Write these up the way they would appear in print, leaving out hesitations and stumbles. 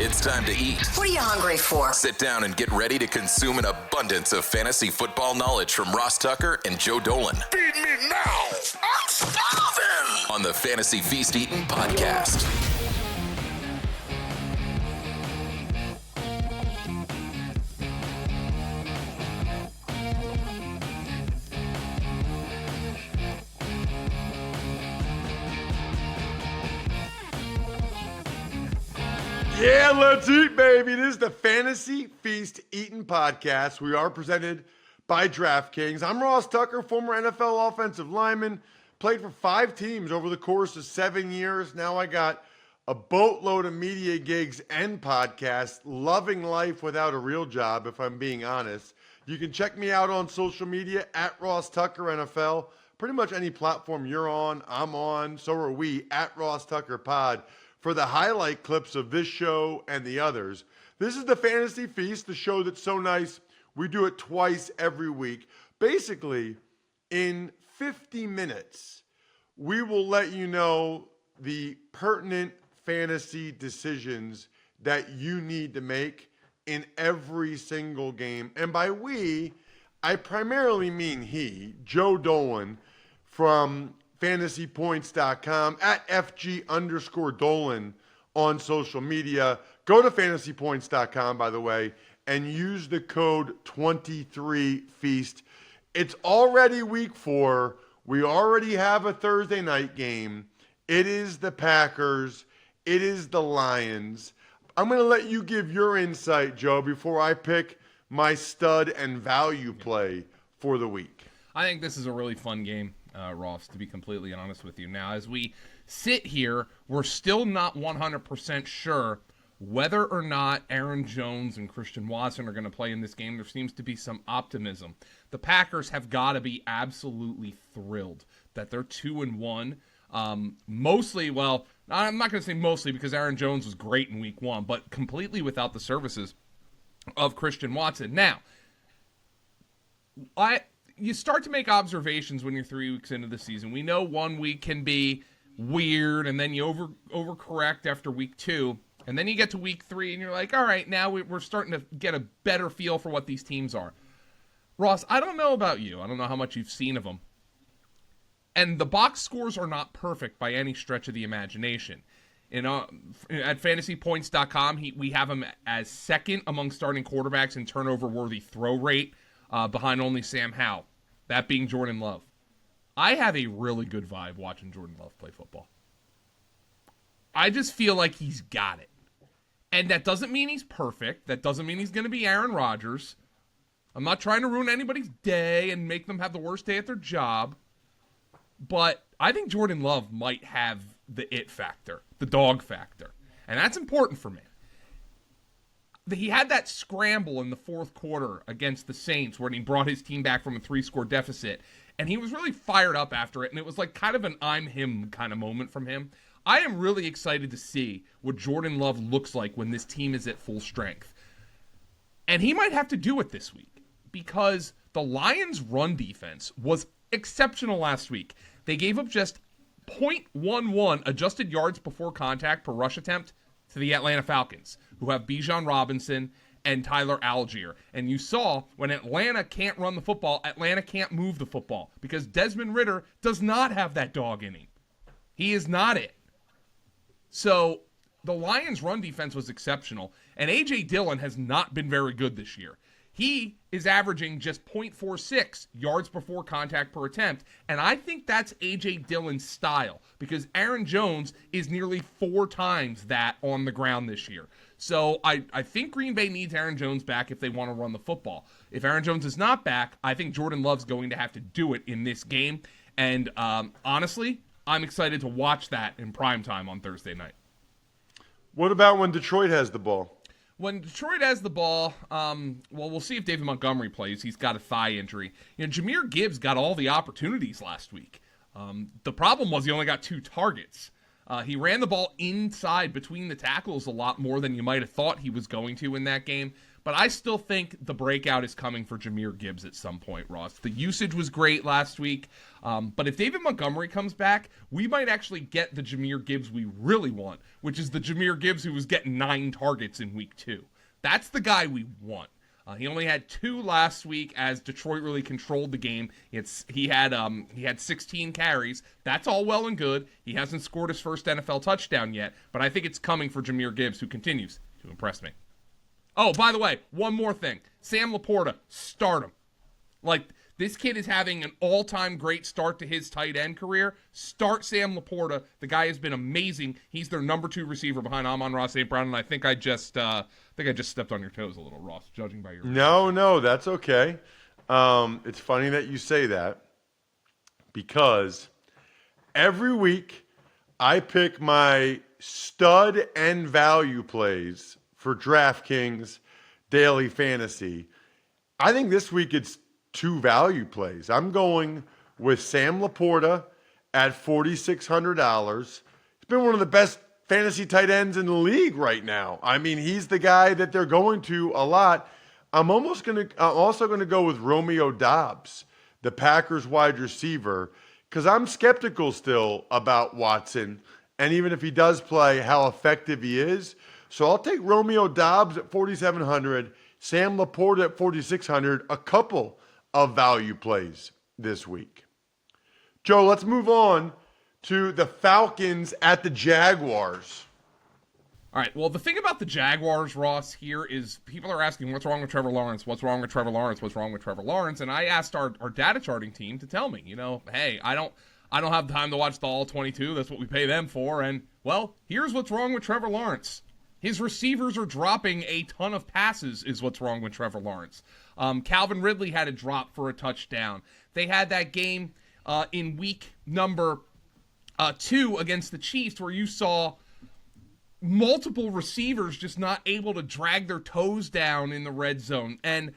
It's time to eat. What are you hungry for? Sit down and get ready to consume an abundance of fantasy football knowledge from Ross Tucker and Joe Dolan. Feed me now. I'm starving. On the Fantasy Feast Eating Podcast. Yeah, let's eat, baby. This is the Fantasy Feast Eating Podcast. We are presented by DraftKings. I'm Ross Tucker, former NFL offensive lineman. Played for 5 teams over the course of 7 years. Now I got a boatload of media gigs and podcasts. Loving life without a real job, if I'm being honest. You can check me out on social media at Ross Tucker NFL. Pretty much any platform you're on, I'm on. So are we at Ross Tucker Pod. For the highlight clips of this show and the others. This is the Fantasy Feast, the show that's so nice we do it twice every week. Basically, in 50 minutes, we will let you know the pertinent fantasy decisions that you need to make in every single game. And by we, I primarily mean he, Joe Dolan, from fantasypoints.com, at FG_Dolan on social media. Go to fantasypoints.com, by the way, and use the code 23FEAST. It's already week 4. We already have a Thursday night game. It is the Packers. It is the Lions. I'm going to let you give your insight, Joe, before I pick my stud and value play for the week. I think this is a really fun game, Ross, to be completely honest with you. Now, as we sit here, we're still not 100% sure whether or not Aaron Jones and Christian Watson are going to play in this game. There seems to be some optimism. The Packers have got to be absolutely thrilled that they're 2-1. Mostly, well, I'm not going to say mostly because Aaron Jones was great in week 1, but completely without the services of Christian Watson. Now, you start to make observations when you're 3 weeks into the season. We know 1 week can be weird, and then you overcorrect after week 2, and then you get to week 3, and you're like, all right, now we're starting to get a better feel for what these teams are. Ross, I don't know about you. I don't know how much you've seen of them. And the box scores are not perfect by any stretch of the imagination. At fantasypoints.com, we have him as second among starting quarterbacks in turnover-worthy throw rate, behind only Sam Howell, that being Jordan Love. I have a really good vibe watching Jordan Love play football. I just feel like he's got it. And that doesn't mean he's perfect. That doesn't mean he's going to be Aaron Rodgers. I'm not trying to ruin anybody's day and make them have the worst day at their job. But I think Jordan Love might have the it factor, the dog factor. And that's important for me. He had that scramble in the fourth quarter against the Saints when he brought his team back from a 3-score deficit. And he was really fired up after it. And it was like kind of an I'm him kind of moment from him. I am really excited to see what Jordan Love looks like when this team is at full strength. And he might have to do it this week because the Lions' run defense was exceptional last week. They gave up just 0.11 adjusted yards before contact per rush attempt to the Atlanta Falcons, who have Bijan Robinson and Tyler Algier. And you saw when Atlanta can't run the football, Atlanta can't move the football because Desmond Ridder does not have that dog in him. He is not it. So the Lions' run defense was exceptional, and A.J. Dillon has not been very good this year. He is averaging just 0.46 yards before contact per attempt, and I think that's A.J. Dillon's style because Aaron Jones is nearly 4 times that on the ground this year. So I think Green Bay needs Aaron Jones back if they want to run the football. If Aaron Jones is not back, I think Jordan Love's going to have to do it in this game, and honestly, I'm excited to watch that in primetime on Thursday night. What about when Detroit has the ball? When Detroit has the ball, we'll see if David Montgomery plays. He's got a thigh injury. Jahmyr Gibbs got all the opportunities last week. The problem was he only got 2 targets. He ran the ball inside between the tackles a lot more than you might have thought he was going to in that game. But I still think the breakout is coming for Jahmyr Gibbs at some point, Ross. The usage was great last week. But if David Montgomery comes back, we might actually get the Jahmyr Gibbs we really want, which is the Jahmyr Gibbs who was getting 9 targets in week 2. That's the guy we want. He only had 2 last week as Detroit really controlled the game. He had 16 carries. That's all well and good. He hasn't scored his first NFL touchdown yet, but I think it's coming for Jahmyr Gibbs, who continues to impress me. Oh, by the way, one more thing. Sam LaPorta, start him. Like, this kid is having an all-time great start to his tight end career. Start Sam LaPorta. The guy has been amazing. He's their number 2 receiver behind Amon-Ra St. Brown, and I think I just stepped on your toes a little, Ross, judging by your... No, that's okay. It's funny that you say that because every week I pick my stud and value plays for DraftKings Daily Fantasy. I think this week it's 2 value plays. I'm going with Sam LaPorta at $4,600. He's been one of the best fantasy tight ends in the league right now. I mean, he's the guy that they're going to a lot. I'm also going to go with Romeo Doubs, the Packers wide receiver, because I'm skeptical still about Watson, and even if he does play, how effective he is. So I'll take Romeo Doubs at $4,700, Sam LaPorta at $4,600, a couple of value plays this week. Joe, let's move on to the Falcons at the Jaguars. All right, well, the thing about the Jaguars, Ross, here is people are asking, what's wrong with Trevor Lawrence? What's wrong with Trevor Lawrence? What's wrong with Trevor Lawrence? And I asked our data charting team to tell me, hey, I don't have time to watch the all 22. That's what we pay them for. And, well, here's what's wrong with Trevor Lawrence. His receivers are dropping a ton of passes is what's wrong with Trevor Lawrence. Calvin Ridley had a drop for a touchdown. They had that game in week number 2 against the Chiefs where you saw multiple receivers just not able to drag their toes down in the red zone. And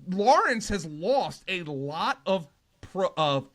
Lawrence has lost a lot of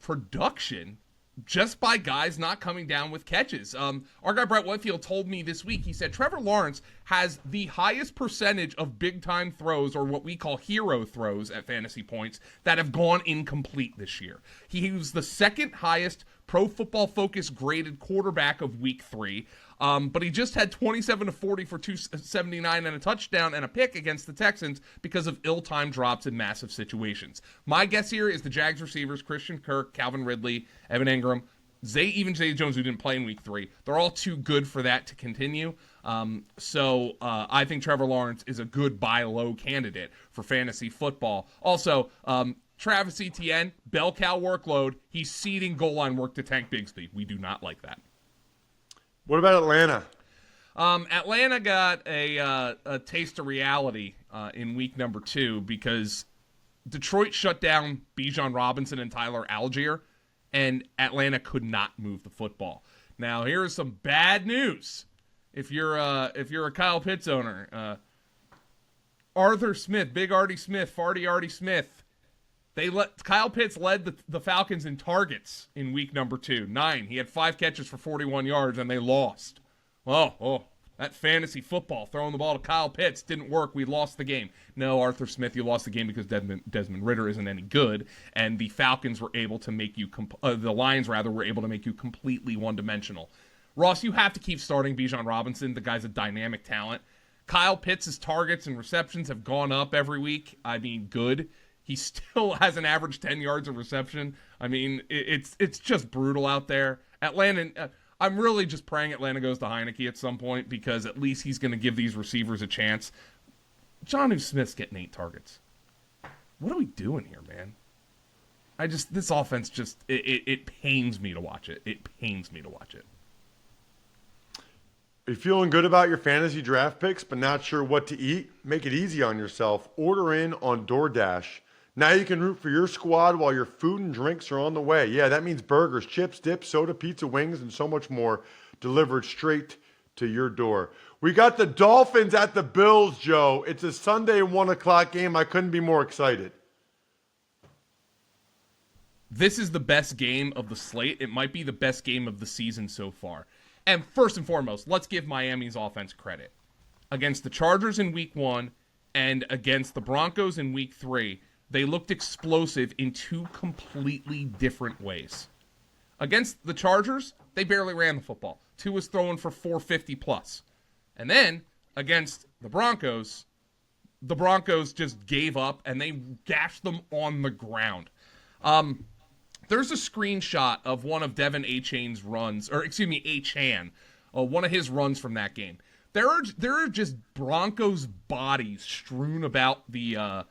production just by guys not coming down with catches. Our guy Brett Whitfield told me this week, he said Trevor Lawrence has the highest percentage of big-time throws, or what we call hero throws at fantasy points, that have gone incomplete this year. He was the second highest Pro Football Focus graded quarterback of week 3. But he just had 27 to 40 for 279 and a touchdown and a pick against the Texans because of ill-timed drops in massive situations. My guess here is the Jags receivers, Christian Kirk, Calvin Ridley, Evan Ingram, Zay Jones, who didn't play in week 3. They're all too good for that to continue. So I think Trevor Lawrence is a good buy low candidate for fantasy football. Also, Travis Etienne, bell cow workload. He's ceding goal line work to Tank Bigsby. We do not like that. What about Atlanta? Atlanta got a taste of reality in week number 2 because Detroit shut down Bijan Robinson and Tyler Algier, and Atlanta could not move the football. Now, here is some bad news. If you're a Kyle Pitts owner, Arthur Smith, Big Artie Smith, Farty Artie Smith, Kyle Pitts led the Falcons in targets in week number 2, 9. He had 5 catches for 41 yards, and they lost. Oh, that fantasy football, throwing the ball to Kyle Pitts didn't work. We lost the game. No, Arthur Smith, you lost the game because Desmond Ridder isn't any good, and the Falcons were able to make you, the Lions rather, were able to make you completely one-dimensional. Ross, you have to keep starting Bijan Robinson. The guy's a dynamic talent. Kyle Pitts' targets and receptions have gone up every week. I mean, good. He still has an average 10 yards of reception. I mean, it's just brutal out there. Atlanta, I'm really just praying Atlanta goes to Heineke at some point because at least he's going to give these receivers a chance. Jonnu Smith's getting 8 targets. What are we doing here, man? This offense just, it pains me to watch it. It pains me to watch it. Are you feeling good about your fantasy draft picks but not sure what to eat? Make it easy on yourself. Order in on DoorDash. Now you can root for your squad while your food and drinks are on the way. Yeah, that means burgers, chips, dips, soda, pizza, wings, and so much more delivered straight to your door. We got the Dolphins at the Bills, Joe. It's a Sunday 1 o'clock game. I couldn't be more excited. this is the best game of the slate. It might be the best game of the season so far. And first and foremost, let's give Miami's offense credit. Against the Chargers in week 1 and against the Broncos in week 3, they looked explosive in two completely different ways. Against the Chargers, they barely ran the football. Tua was throwing for 450 plus. And then against the Broncos just gave up and they gashed them on the ground. There's a screenshot of one of Devin Achane's runs, Achane, one of his runs from that game. There are just Broncos bodies strewn about the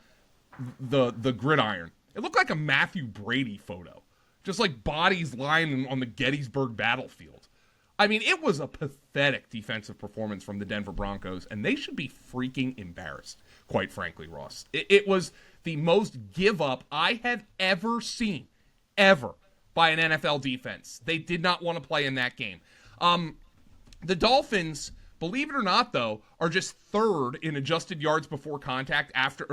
gridiron. It looked like a Matthew Brady photo. Just like bodies lying on the Gettysburg battlefield. I mean, it was a pathetic defensive performance from the Denver Broncos, and they should be freaking embarrassed, quite frankly, Ross. It was the most give up I have ever seen, ever, by an NFL defense. They did not want to play in that game. The Dolphins, believe it or not, though, are just third in adjusted yards before contact after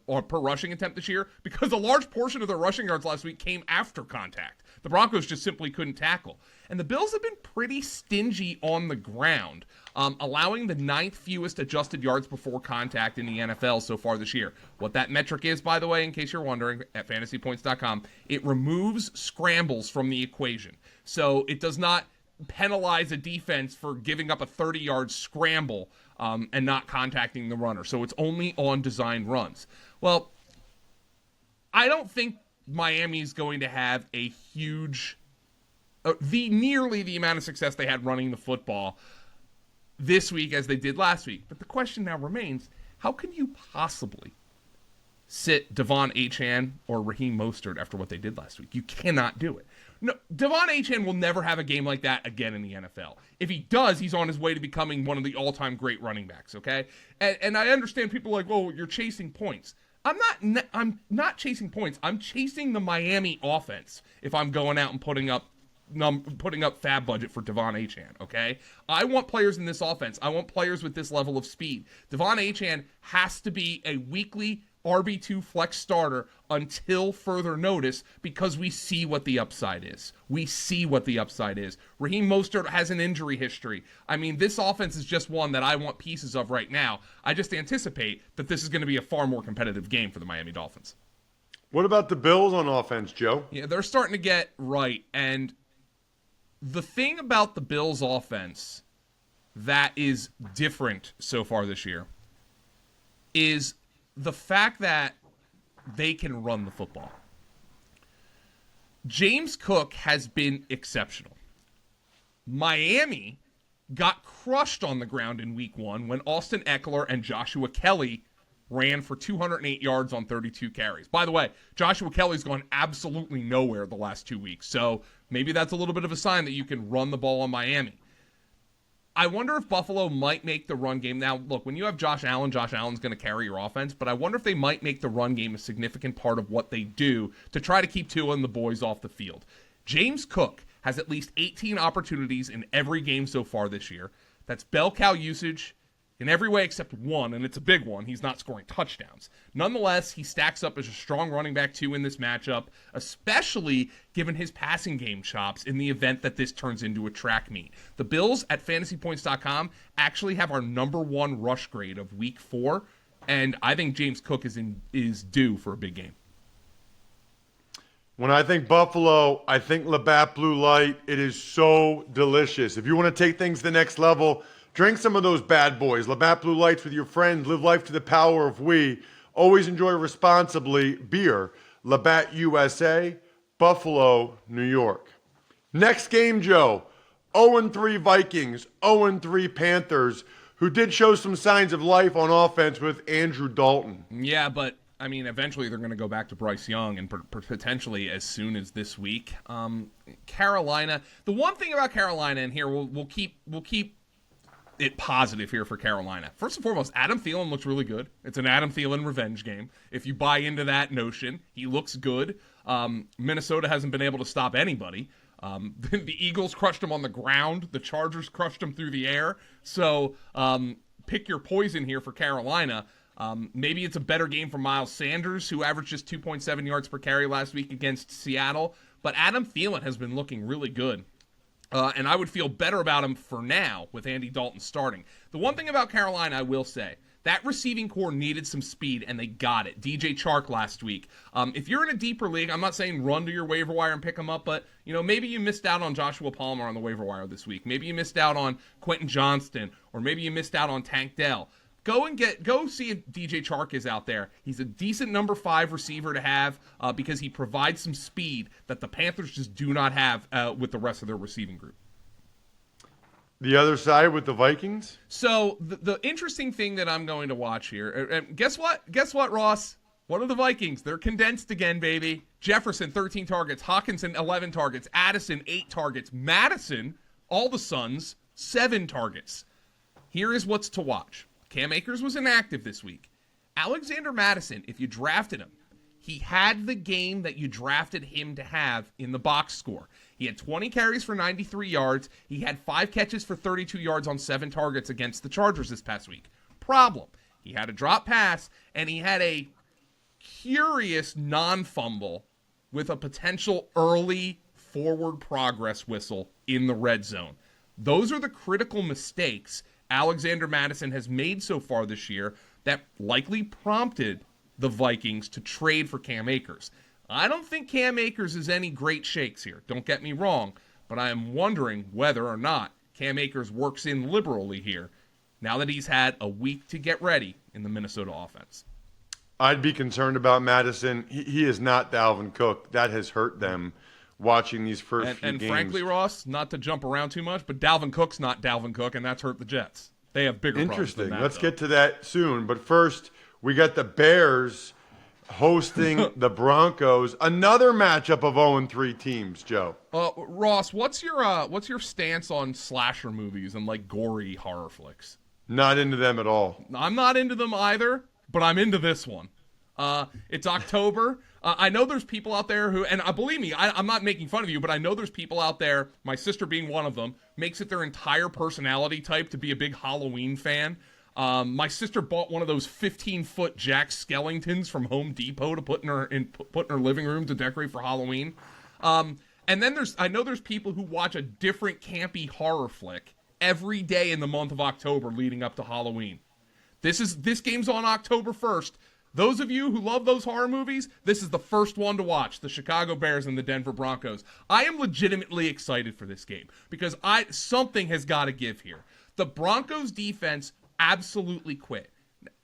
or per rushing attempt this year because a large portion of their rushing yards last week came after contact. The Broncos just simply couldn't tackle. And the Bills have been pretty stingy on the ground, allowing the 9th fewest adjusted yards before contact in the NFL so far this year. What that metric is, by the way, in case you're wondering, at fantasypoints.com, it removes scrambles from the equation. So it does not penalize a defense for giving up a 30-yard scramble and not contacting the runner. So it's only on designed runs. Well, I don't think Miami's going to have a huge, nearly the amount of success they had running the football this week as they did last week. But the question now remains, how can you possibly sit Devon Achane or Raheem Mostert after what they did last week? You cannot do it. No, Devon Achane will never have a game like that again in the NFL. If he does, he's on his way to becoming one of the all-time great running backs, okay? And I understand people are like, well, you're chasing points. I'm not chasing points. I'm chasing the Miami offense if I'm going out and putting up fab budget for Devon Achane, okay? I want players in this offense. I want players with this level of speed. Devon Achane has to be a weekly RB2 flex starter until further notice because we see what the upside is. Raheem Mostert has an injury history. I mean, this offense is just one that I want pieces of right now. I just anticipate that this is going to be a far more competitive game for the Miami Dolphins. What about the Bills on offense, Joe? Yeah, they're starting to get right. And the thing about the Bills offense that is different so far this year is the fact that they can run the football. James Cook has been exceptional. Miami got crushed on the ground in week 1 when Austin Eckler and Joshua Kelly ran for 208 yards on 32 carries. By the way, Joshua Kelly's gone absolutely nowhere the last 2 weeks, so maybe that's a little bit of a sign that you can run the ball on Miami. I wonder if Buffalo might make the run game. Now, look, when you have Josh Allen's going to carry your offense, but I wonder if they might make the run game a significant part of what they do to try to keep Tua and the boys off the field. James Cook has at least 18 opportunities in every game so far this year. That's bell cow usage in every way except one, and it's a big one. He's not scoring touchdowns. Nonetheless, he stacks up as a strong running back, too, in this matchup, especially given his passing game chops in the event that this turns into a track meet. The Bills at fantasypoints.com actually have our number 1 rush grade of week 4, and I think James Cook is due for a big game. When I think Buffalo, I think Labatt Blue Light. It is so delicious. If you want to take things to the next level, drink some of those bad boys. Labatt Blue Lights with your friends. Live life to the power of we. Always enjoy responsibly. Beer. Labatt USA, Buffalo, New York. Next game, Joe. 0-3 Vikings, 0-3 Panthers, who did show some signs of life on offense with Andrew Dalton. Yeah, but I mean, eventually they're going to go back to Bryce Young and potentially as soon as this week. Carolina. The one thing about Carolina, and here we'll keep it positive here for Carolina. First and foremost, Adam Thielen looks really good. It's an Adam Thielen revenge game. If you buy into that notion, he looks good. Minnesota hasn't been able to stop anybody. The Eagles crushed him on the ground. The Chargers crushed him through the air. So pick your poison here for Carolina. Maybe it's a better game for Miles Sanders, who averaged just 2.7 yards per carry last week against Seattle. But Adam Thielen has been looking really good. And I would feel better about him for now with Andy Dalton starting. The one thing about Carolina I will say, that receiving core needed some speed, and they got it. DJ Chark last week. If you're in a deeper league, I'm not saying run to your waiver wire and pick him up, but maybe you missed out on Joshua Palmer on the waiver wire this week. Maybe you missed out on Quentin Johnston, or maybe you missed out on Tank Dell. Go see if DJ Chark is out there. He's a decent number 5 receiver to have because he provides some speed that the Panthers just do not have with the rest of their receiving group. The other side with the Vikings? So the interesting thing that I'm going to watch here, and guess what? Guess what, Ross? What are the Vikings? They're condensed again, baby. Jefferson, 13 targets. Hawkinson, 11 targets. Addison, 8 targets. Madison, all the Suns, 7 targets. Here is what's to watch. Cam Akers was inactive this week. Alexander Madison, if you drafted him, he had the game that you drafted him to have in the box score. He had 20 carries for 93 yards. He had 5 catches for 32 yards on 7 targets against the Chargers this past week. Problem, he had a drop pass, and he had a curious non-fumble with a potential early forward progress whistle in the red zone. Those are the critical mistakes Alexander Madison has made so far this year that likely prompted the Vikings to trade for Cam Akers. I don't think Cam Akers is any great shakes here. Don't get me wrong, but I am wondering whether or not Cam Akers works in liberally here now that he's had a week to get ready in the Minnesota offense. I'd be concerned about Madison. He is not Dalvin Cook. That has hurt them watching these first few games. And frankly, Ross, not to jump around too much, but Dalvin Cook's not Dalvin Cook, and that's hurt the Jets. They have bigger problems than that. Let's get to that soon. But first, we got the Bears hosting the Broncos. Another matchup of 0-3 teams, Joe. Ross, what's your stance on slasher movies and like gory horror flicks? Not into them at all. I'm not into them either, but I'm into this one. It's October. I know there's people out there who, and believe me, I'm not making fun of you, but I know there's people out there, my sister being one of them, makes it their entire personality type to be a big Halloween fan. My sister bought one of those 15-foot Jack Skellingtons from Home Depot to put in her living room to decorate for Halloween. And then I know there's people who watch a different campy horror flick every day in the month of October leading up to Halloween. This game's on October 1st. Those of you who love those horror movies, this is the first one to watch, the Chicago Bears and the Denver Broncos. I am legitimately excited for this game because something has got to give here. The Broncos defense absolutely quit.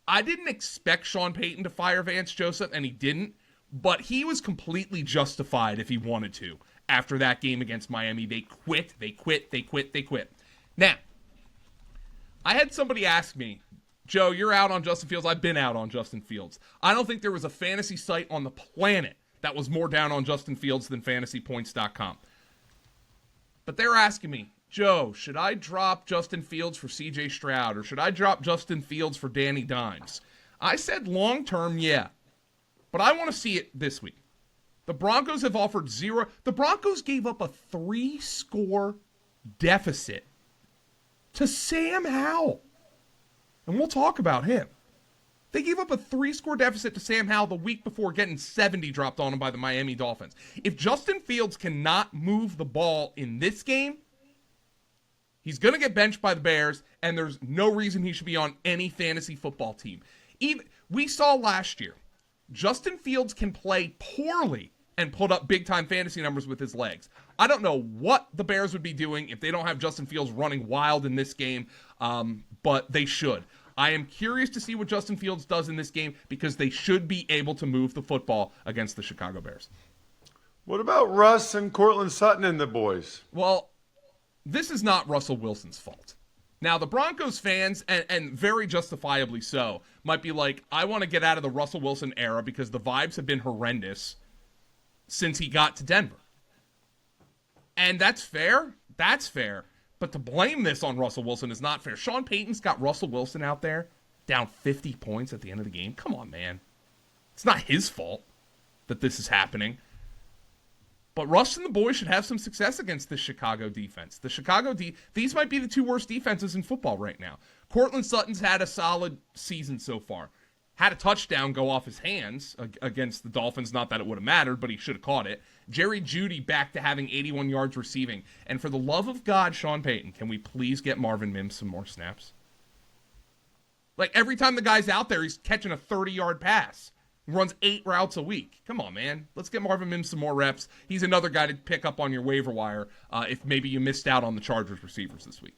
I didn't expect Sean Payton to fire Vance Joseph, and he didn't, but he was completely justified if he wanted to. After that game against Miami, they quit. Now, I had somebody ask me, Joe, you're out on Justin Fields. I've been out on Justin Fields. I don't think there was a fantasy site on the planet that was more down on Justin Fields than fantasypoints.com. But they're asking me, Joe, should I drop Justin Fields for C.J. Stroud, or should I drop Justin Fields for Danny Dimes? I said long-term, yeah. But I want to see it this week. The Broncos have offered 0. The Broncos gave up a 3-score deficit to Sam Howell. And we'll talk about him. They gave up a 3-score deficit to Sam Howell the week before getting 70 dropped on him by the Miami Dolphins. If Justin Fields cannot move the ball in this game, he's going to get benched by the Bears, and there's no reason he should be on any fantasy football team. We saw last year, Justin Fields can play poorly and put up big-time fantasy numbers with his legs. I don't know what the Bears would be doing if they don't have Justin Fields running wild in this game, but they should. I am curious to see what Justin Fields does in this game because they should be able to move the football against the Chicago Bears. What about Russ and Cortland Sutton and the boys? Well, this is not Russell Wilson's fault. Now, the Broncos fans, and very justifiably so, might be like, I want to get out of the Russell Wilson era because the vibes have been horrendous since he got to Denver. And that's fair. That's fair. But to blame this on Russell Wilson is not fair. Sean Payton's got Russell Wilson out there down 50 points at the end of the game. Come on, man. It's not his fault that this is happening. But Russ and the boys should have some success against the Chicago defense. These might be the 2 worst defenses in football right now. Cortland Sutton's had a solid season so far. had a touchdown go off his hands against the Dolphins. Not that it would have mattered, but he should have caught it. Jerry Jeudy back to having 81 yards receiving. And for the love of God, Sean Payton, can we please get Marvin Mims some more snaps? Like, every time the guy's out there, he's catching a 30-yard pass. He runs 8 routes a week. Come on, man. Let's get Marvin Mims some more reps. He's another guy to pick up on your waiver wire if maybe you missed out on the Chargers receivers this week.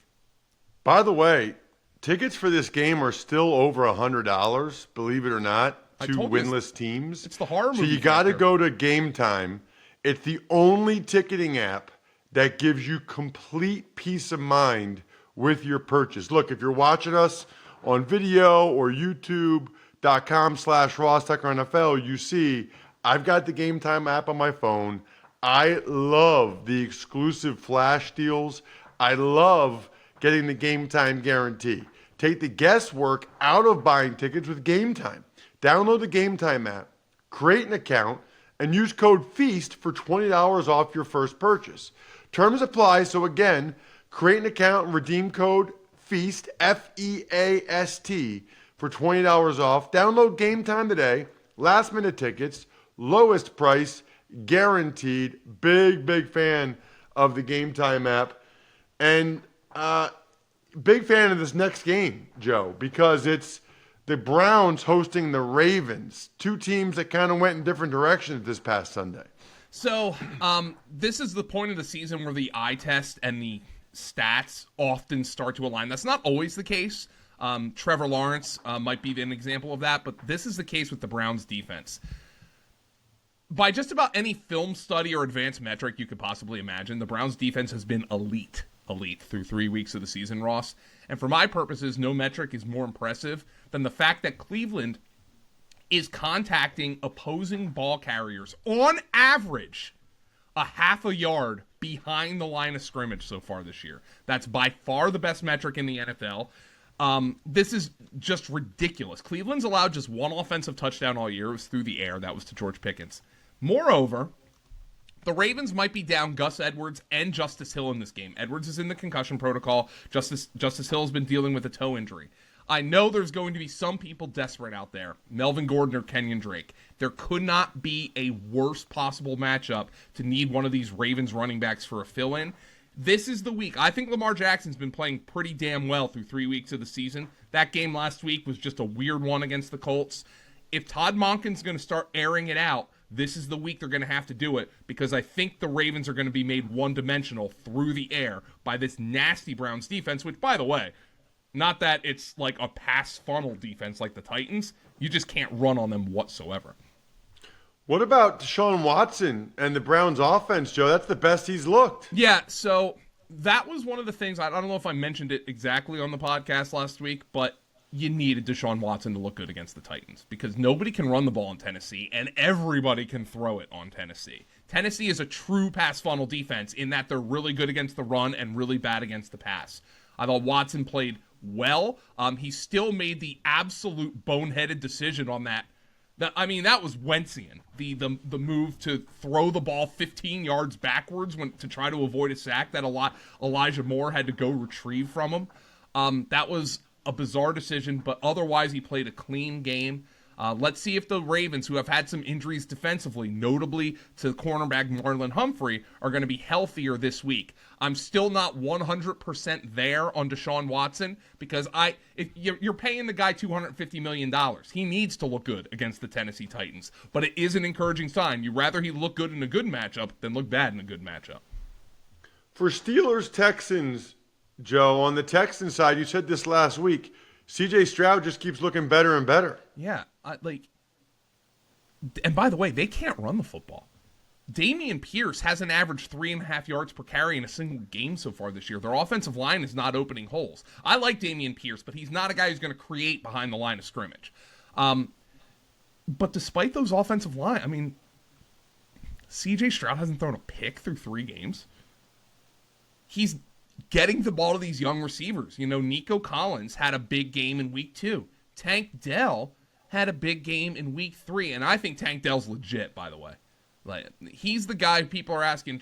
By the way, tickets for this game are still over $100, believe it or not, to winless teams. It's the horror movie. So you got to go to Game Time. It's the only ticketing app that gives you complete peace of mind with your purchase. Look, if you're watching us on video or youtube.com/RossTuckerNFL, you see I've got the Game Time app on my phone. I love the exclusive flash deals. I love getting the Game Time guarantee. Take the guesswork out of buying tickets with Game Time. Download the Game Time app, create an account, and use code FEAST for $20 off your first purchase. Terms apply, so again, create an account and redeem code FEAST, F-E-A-S-T, for $20 off. Download Game Time today. Last minute tickets, lowest price, guaranteed. Big fan of the Game Time app. And big fan of this next game, Joe, because it's the Browns hosting the Ravens, two teams that kind of went in different directions this past Sunday. So this is the point of the season where the eye test and the stats often start to align. That's not always the case. Trevor Lawrence might be an example of that, but this is the case with the Browns defense. By just about any film study or advanced metric you could possibly imagine, the Browns defense has been elite through 3 weeks of the season, Ross. And for my purposes, no metric is more impressive than the fact that Cleveland is contacting opposing ball carriers on average a half a yard behind the line of scrimmage so far this year. That's by far the best metric in the NFL. This is just ridiculous. Cleveland's allowed just one offensive touchdown all year. It was through the air. That was to George Pickens. Moreover, the Ravens might be down Gus Edwards and Justice Hill in this game. Edwards is in the concussion protocol. Justice Hill has been dealing with a toe injury. I know there's going to be some people desperate out there. Melvin Gordon or Kenyon Drake. There could not be a worse possible matchup to need one of these Ravens running backs for a fill-in. This is the week. I think Lamar Jackson's been playing pretty damn well through 3 weeks of the season. That game last week was just a weird one against the Colts. If Todd Monken's going to start airing it out, this is the week they're going to have to do it, because I think the Ravens are going to be made one-dimensional through the air by this nasty Browns defense, which, by the way, not that it's like a pass funnel defense like the Titans. You just can't run on them whatsoever. What about Deshaun Watson and the Browns offense, Joe? That's the best he's looked. Yeah, so that was one of the things. I don't know if I mentioned it exactly on the podcast last week, but you needed Deshaun Watson to look good against the Titans because nobody can run the ball in Tennessee and everybody can throw it on Tennessee. Tennessee is a true pass funnel defense in that they're really good against the run and really bad against the pass. I thought Watson played well. He still made the absolute boneheaded decision on that. That was Wentzian. The move to throw the ball 15 yards backwards to try to avoid a sack that Elijah Moore had to go retrieve from him. That was a bizarre decision, but otherwise he played a clean game. Let's see if the Ravens, who have had some injuries defensively, notably to cornerback Marlon Humphrey, are going to be healthier this week. I'm still not 100% there on Deshaun Watson because if you're paying the guy $250 million. He needs to look good against the Tennessee Titans, but it is an encouraging sign. You'd rather he look good in a good matchup than look bad in a good matchup. For Steelers-Texans, Joe, on the Texans side, you said this last week, C.J. Stroud just keeps looking better and better. Yeah, and by the way, they can't run the football. Dameon Pierce hasn't averaged 3.5 yards per carry in a single game so far this year. Their offensive line is not opening holes. I like Dameon Pierce, but he's not a guy who's going to create behind the line of scrimmage. But despite those offensive line, C.J. Stroud hasn't thrown a pick through 3 games. He's getting the ball to these young receivers. Nico Collins had a big game in week 2. Tank Dell had a big game in week 3, and I think Tank Dell's legit, by the way. He's the guy people are asking,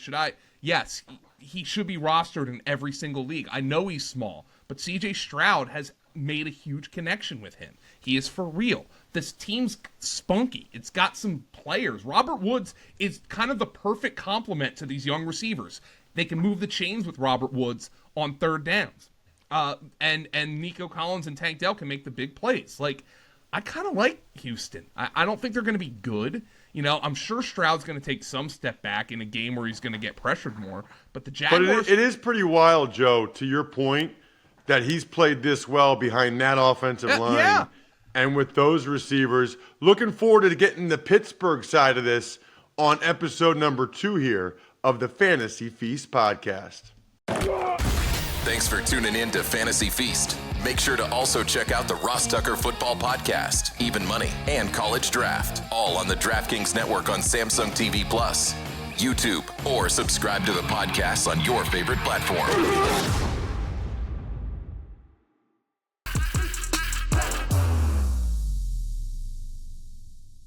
Yes, he should be rostered in every single league. I know he's small, but C.J. Stroud has made a huge connection with him. He is for real. This team's spunky. It's got some players. Robert Woods is kind of the perfect complement to these young receivers. They can move the chains with Robert Woods on third downs. And Nico Collins and Tank Dell can make the big plays. Like, I kind of like Houston. I don't think they're going to be good. You know, I'm sure Stroud's going to take some step back in a game where he's going to get pressured more. But the Jaguars... But it is pretty wild, Joe, to your point, that he's played this well behind that offensive line. Yeah. And with those receivers. Looking forward to getting the Pittsburgh side of this on episode number 2 here of the Fantasy Feast podcast. Thanks for tuning in to Fantasy Feast. Make sure to also check out the Ross Tucker Football Podcast, Even Money, and College Draft, all on the DraftKings Network on Samsung TV Plus, YouTube, or subscribe to the podcast on your favorite platform.